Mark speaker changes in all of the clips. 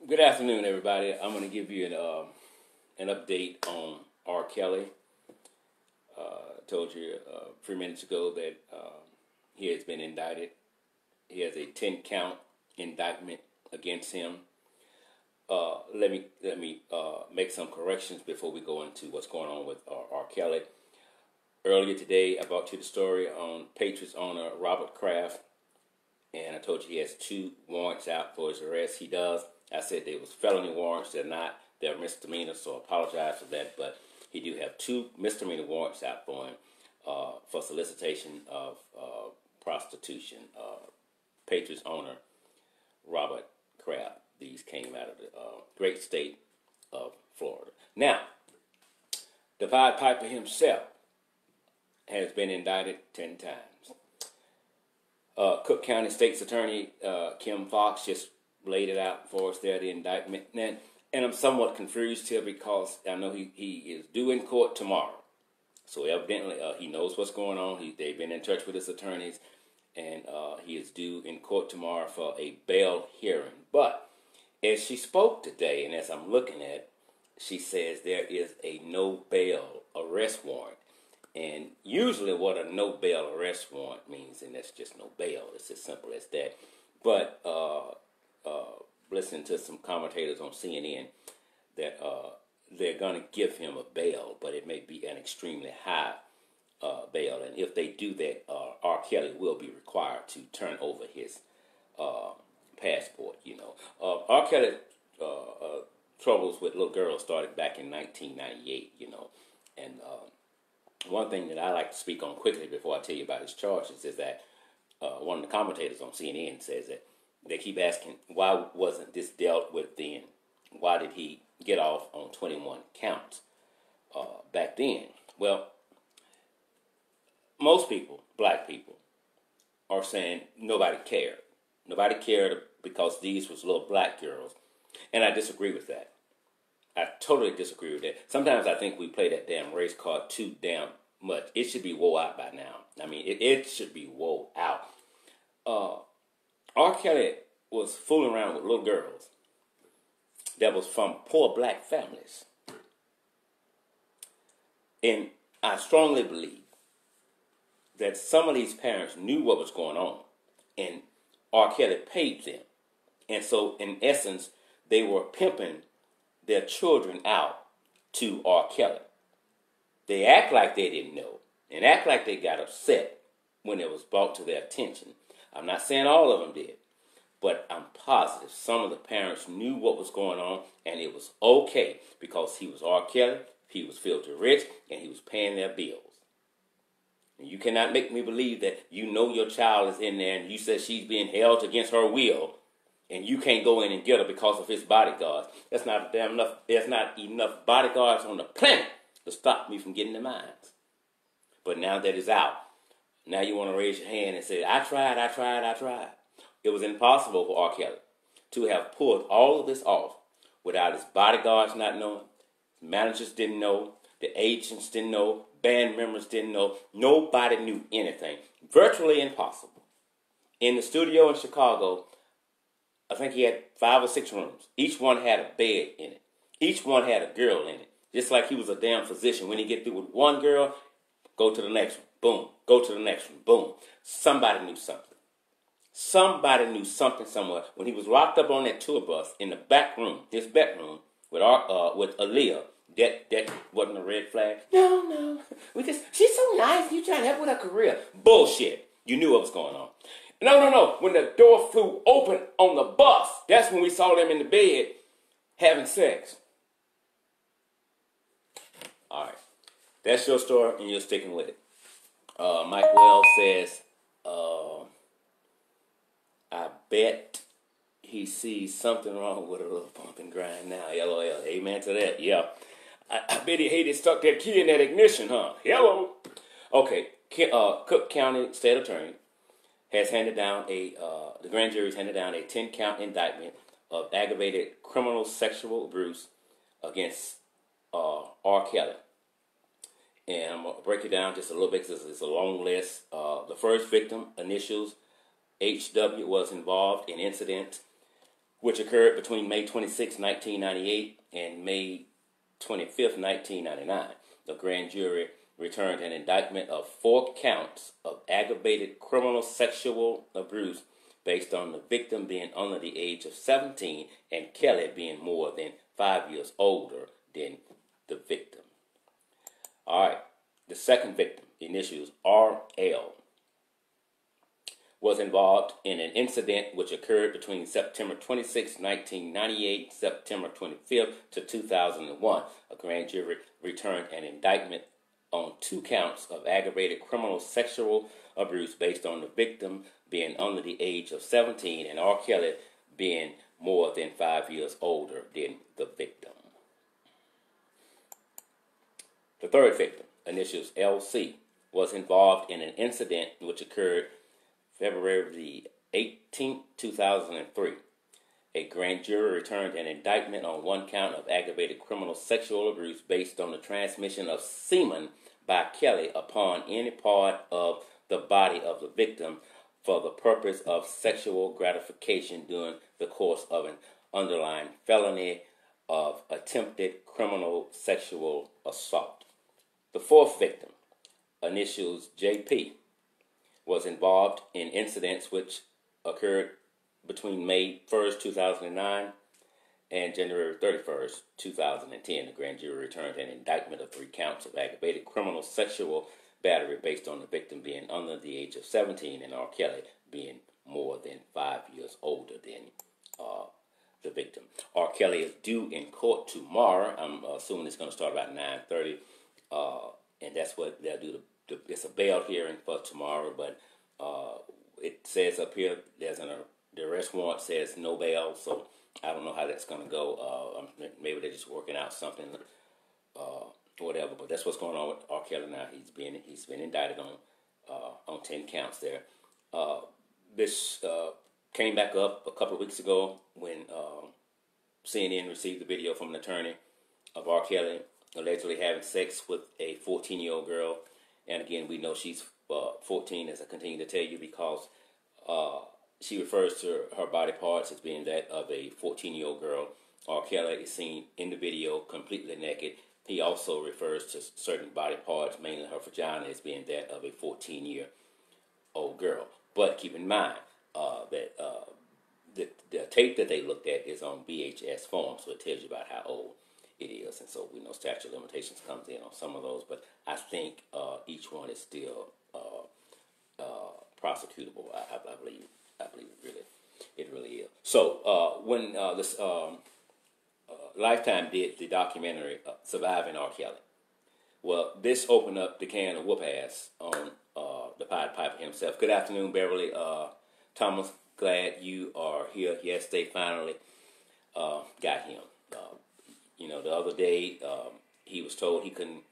Speaker 1: Good afternoon, everybody. I'm going to give you an update on R. Kelly. I told you a few minutes ago that he has been indicted. He has a 10-count indictment against him. Let me make some corrections before we go into what's going on with R. Kelly. Earlier today, I brought you the story on Patriots owner Robert Kraft, and I told you he has 2 warrants out for his arrest. He does. I said they was felony warrants. They're not. They're misdemeanors, so I apologize for that. But he do have 2 misdemeanor warrants out for him for solicitation of prostitution. Patriots owner Robert Kraft. These came out of the great state of Florida. Now, the Pied Piper himself has been indicted 10 times. Cook County State's Attorney Kim Fox just laid it out for us there, the indictment. And I'm somewhat confused here because I know he is due in court tomorrow. So evidently he knows what's going on. They've been in touch with his attorneys, and he is due in court tomorrow for a bail hearing. But as she spoke today, and as I'm looking at, she says there is a no bail arrest warrant. And usually what a no bail arrest warrant means, and that's just no bail. It's as simple as that. But listening to some commentators on CNN that they're going to give him a bail, but it may be an extremely high bail. And if they do that, R. Kelly will be required to turn over his passport. R. Kelly troubles with little girls started back in 1998. And one thing that I like to speak on quickly before I tell you about his charges is that one of the commentators on CNN says that they keep asking, why wasn't this dealt with then? Why did he get off on 21 counts back then? Well, most people, black people, are saying nobody cared. Nobody cared because these was little black girls. And I disagree with that. I totally disagree with that. Sometimes I think we play that damn race card too damn much. It should be wore out by now. I mean, it should be wore out. R. Kelly was fooling around with little girls that was from poor black families. And I strongly believe that some of these parents knew what was going on, and R. Kelly paid them. And so, in essence, they were pimping their children out to R. Kelly. They act like they didn't know and act like they got upset when it was brought to their attention. I'm not saying all of them did, but I'm positive some of the parents knew what was going on, and it was okay because he was R. Kelly, he was filthy rich, and he was paying their bills. And you cannot make me believe that you know your child is in there and you said she's being held against her will, and you can't go in and get her because of his bodyguards. There's not enough bodyguards on the planet to stop me from getting the mines. But now that it's out, now you want to raise your hand and say, I tried. It was impossible for R. Kelly to have pulled all of this off without his bodyguards not knowing, managers didn't know, the agents didn't know, band members didn't know. Nobody knew anything. Virtually impossible. In the studio in Chicago, I think he had 5 or 6 rooms. Each one had a bed in it. Each one had a girl in it. Just like he was a damn physician. When he get through with one girl, go to the next one. Boom. Go to the next one. Boom. Somebody knew something. Somebody knew something somewhere. When he was locked up on that tour bus in the back room, his bedroom, with Aaliyah, that wasn't a red flag. No. She's so nice. You trying to help with her career. Bullshit. You knew what was going on. No. When the door flew open on the bus, that's when we saw them in the bed having sex. All right. That's your story, and you're sticking with it. Mike Wells says, I bet he sees something wrong with a little bump and grind now. LOL. Amen to that. Yeah. I bet he hated stuck that key in that ignition, huh? Hello. Okay. Cook County State Attorney has handed down the grand jury has handed down a 10-count indictment of aggravated criminal sexual abuse against R. Kelly. And I'm going to break it down just a little bit because it's a long list. The first victim, initials HW, was involved in incident which occurred between May 26, 1998 and May 25th, 1999. The grand jury returned an indictment of 4 counts of aggravated criminal sexual abuse based on the victim being under the age of 17 and Kelly being more than 5 years older than the victim. All right, the second victim, initials R.L., was involved in an incident which occurred between September 26, 1998, September 25th to 2001. A grand jury returned an indictment on 2 counts of aggravated criminal sexual abuse based on the victim being under the age of 17 and R. Kelly being more than 5 years older than the victim. The third victim, initials L.C., was involved in an incident which occurred February the 18th, 2003. A grand jury returned an indictment on 1 count of aggravated criminal sexual abuse based on the transmission of semen by Kelly upon any part of the body of the victim for the purpose of sexual gratification during the course of an underlying felony of attempted criminal sexual assault. The fourth victim, initials J.P., was involved in incidents which occurred between May 1st, 2009 and January 31st, 2010. The grand jury returned an indictment of 3 counts of aggravated criminal sexual battery based on the victim being under the age of 17 and R. Kelly being more than 5 years older than the victim. R. Kelly is due in court tomorrow. I'm assuming it's going to start about 9:30, and that's what they'll do. It's a bail hearing for tomorrow, but it says up here the arrest warrant says no bail, so I don't know how that's going to go. Maybe they're just working out something, whatever. But that's what's going on with R. Kelly now. He's been indicted on 10 counts there. This came back up a couple of weeks ago when CNN received the video from an attorney of R. Kelly allegedly having sex with a 14-year-old girl. And again, we know she's 14, as I continue to tell you, because she refers to her body parts as being that of a 14-year-old girl. R. Kelly is seen in the video completely naked. He also refers to certain body parts, mainly her vagina, as being that of a 14-year-old girl. But keep in mind that the tape that they looked at is on VHS form, so it tells you about how old it is. And so we know statute of limitations comes in on some of those, but I think each one is still prosecutable. I believe it really is. So when this Lifetime did the documentary Surviving R. Kelly, well, this opened up the can of whoop ass on the Pied Piper himself. Good afternoon, Beverly Thomas. Glad you are here. Yes, they finally got him. The other day he was told he couldn't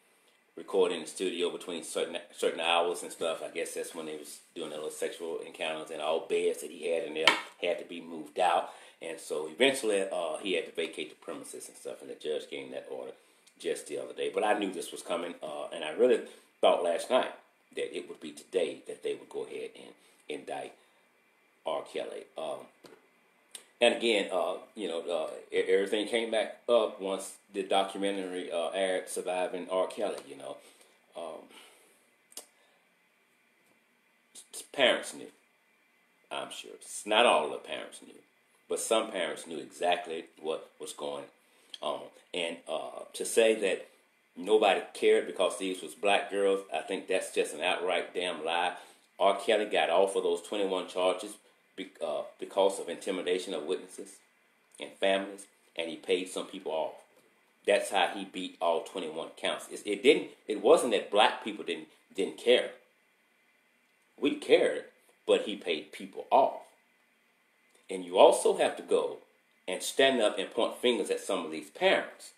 Speaker 1: record in the studio between certain hours and stuff. I guess that's when they was doing their little sexual encounters, and all beds that he had in there had to be moved out. And so eventually he had to vacate the premises and stuff, and the judge gave him that order just the other day. But I knew this was coming, and I really thought last night that it would be today that they would go ahead and indict R. Kelly. And again, everything came back up once the documentary aired, Surviving R. Kelly. Parents knew, I'm sure. Not all the parents knew, but some parents knew exactly what was going on. And to say that nobody cared because these was black girls, I think that's just an outright damn lie. R. Kelly got off of those 21 charges because of intimidation of witnesses and families, and he paid some people off. That's how he beat all 21 counts. It wasn't that black people didn't care. We cared, but he paid people off. And you also have to go and stand up and point fingers at some of these parents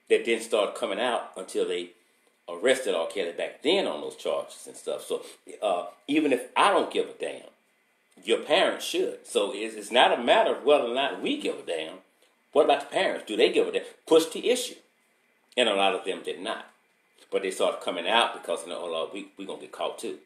Speaker 1: that didn't start coming out until they arrested R. Kelly back then on those charges and stuff. So even if I don't give a damn, your parents should. So it's not a matter of whether or not we give a damn. What about the parents? Do they give a damn? Push the issue. And a lot of them did not. But they started coming out because, we're going to get caught too.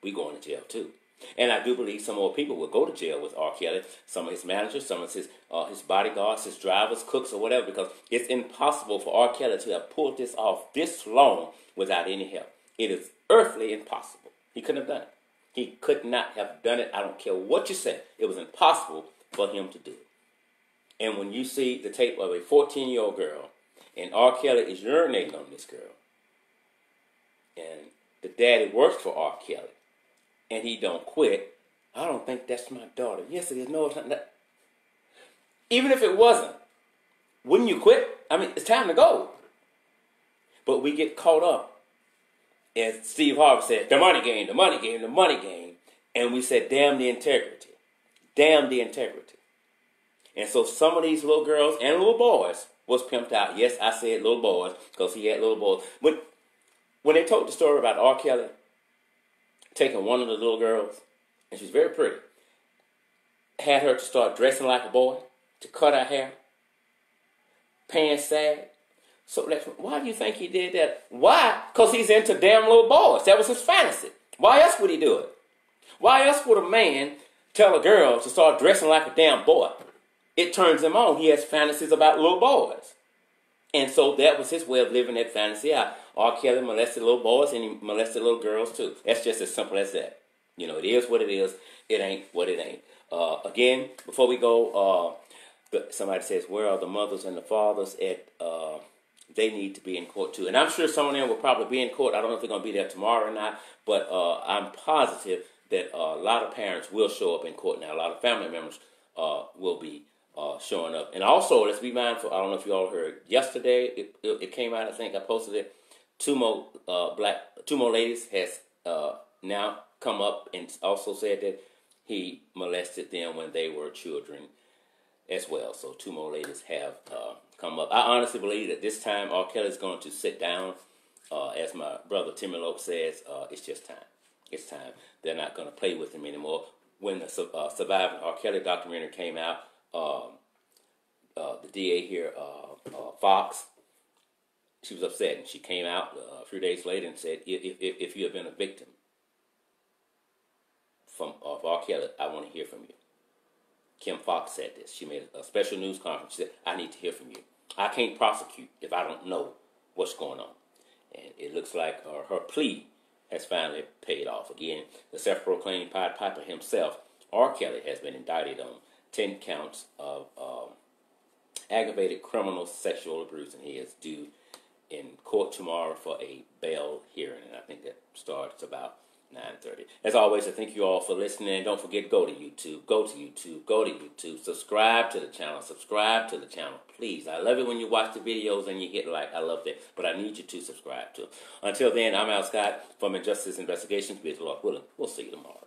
Speaker 1: We going to jail too. And I do believe some more people will go to jail with R. Kelly, some of his managers, some of his bodyguards, his drivers, cooks, or whatever, because it's impossible for R. Kelly to have pulled this off this long without any help. It is earthly impossible. He couldn't have done it. He could not have done it. I don't care what you say. It was impossible for him to do it. And when you see the tape of a 14-year-old girl, and R. Kelly is urinating on this girl, and the daddy works for R. Kelly, and he don't quit, I don't think that's my daughter. Yes, it is. No, it's not. Even if it wasn't, wouldn't you quit? I mean, it's time to go. But we get caught up, as Steve Harvey said, the money game, the money game, the money game. And we said, damn the integrity. Damn the integrity. And so some of these little girls and little boys was pimped out. Yes, I said little boys because he had little boys. When they told the story about R. Kelly taking one of the little girls, and she was very pretty, had her to start dressing like a boy, to cut her hair, pants sag. So why do you think he did that? Why? Because he's into damn little boys. That was his fantasy. Why else would he do it? Why else would a man tell a girl to start dressing like a damn boy? It turns him on. He has fantasies about little boys. And so that was his way of living that fantasy out. R. Kelly molested little boys and he molested little girls too. That's just as simple as that. You know, it is what it is. It ain't what it ain't. Again, before we go, somebody says, where are the mothers and the fathers at? They need to be in court too. And I'm sure some of them will probably be in court. I don't know if they're going to be there tomorrow or not. But I'm positive that a lot of parents will show up in court now. A lot of family members will be showing up. And also, let's be mindful, I don't know if you all heard, yesterday it came out, I think I posted it, two more ladies has now come up and also said that he molested them when they were children as well. So two more ladies have come up. I honestly believe that this time R. Kelly is going to sit down. As my brother Timmy Lope says, it's just time. It's time. They're not going to play with him anymore. When the Surviving R. Kelly documentary came out, the DA here, Fox, she was upset, and she came out a few days later and said, if you have been a victim of R. Kelly, I want to hear from you. Kim Fox said this. She made a special news conference. She said, I need to hear from you. I can't prosecute if I don't know what's going on. And it looks like her plea has finally paid off. Again, the self-proclaimed Pied Piper himself, R. Kelly, has been indicted on 10 counts of aggravated criminal sexual abuse, and he is due in court tomorrow for a bail hearing, and I think that starts about 9:30. As always, I thank you all for listening. Don't forget, go to YouTube, go to YouTube, go to YouTube. Subscribe to the channel, please. I love it when you watch the videos and you hit like. I love that, but I need you to subscribe too. Until then, I'm Al Scott from Injustice Investigations. Be as Lord willing, we'll see you tomorrow.